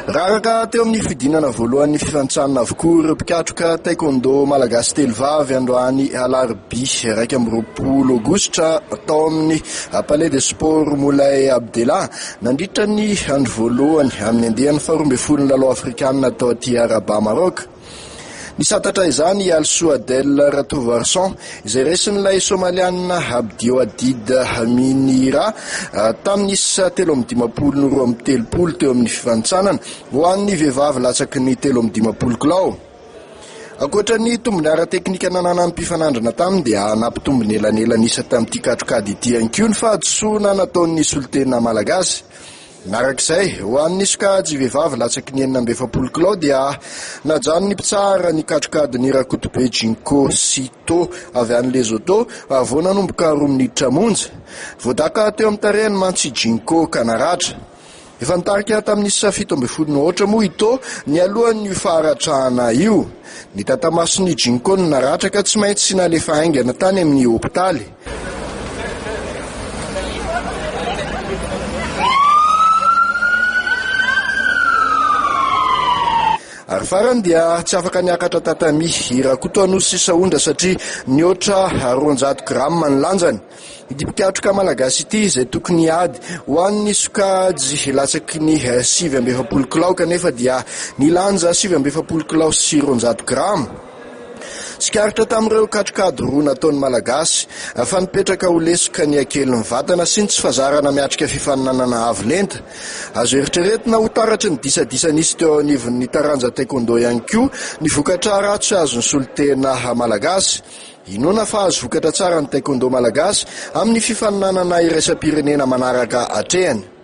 Raraka teo amin'ny fidinana voalohan'ny fifantsanana avokoa ireo mpikatroka taekwondo malagasy telovavy androany alarobia 2 Aogositra tao amin'ny Palais des Sports Moulay Abdellah nandritra ny andro voalohany amin'ny andehan'ny 12 lalao afrikanina tao aty Rabat Maroc. Nisatatra izany Alsou Adel Ratovarson izay resin'ilay somaliana Abdio Adid Aminira tamin'ny 7:30 teo amin'ny fifantsanana ho an'ny vehivavy latsaky ny 7:30 kilao. Ankoatra ny tombony ara-teknika nanana ny mpifanandrana taminy dia nampitombony elanelanisa tamin'ity katrokady ity ihany koa ny fahadisoana nataon'ny solitena malagasy. Narak'izay ho an'ny sokajy vehivavy latsaky ny 9:40 kilao dia najanony mpitsara ny katrokadiny Rakotobe Jinko Sito avy any Lesotho vao nanomboka 2 minitra monja. Voadaka teo amin'ny tarehany Mantsy Jinko ka naratra. Efa nitarika tamin'ny 17 moa ito ny alohan'ny faharatrahana io. Ny tatamasony Jinko no naratra ka tsy maintsy nalefa aingana tany amin'ny hopitaly. Ary farany dia tsy afaka niakatra tatami Rakoto Anosy Saondra satria niotra 200 gramma ny lanjany. Ity mpikatroka malagasy ity izay tokony ady ho an'ny sokajy latsaky ny 7:40 kilao kanefa dia nilanja 7:40 kilao sy 200 gramma. Sikaritra tamin'ireo katrokady roa nataon'ny malagasy fa nipetraka ho lesoka ny akeliny vatana sy ny tsy fazarana miatrika fifaninanana avo lenta. Azo eritreretina ho taratry ny disadisa nisy teo anivon'ny taranja taekwondo ihany koa ny vokatra ratsy azon'ny solitena malagasy. Inona fa azo vokatra tsara ny taekwondo malagasy amin'ny fifaninanana iraisam-pirenena manaraka hatrehany.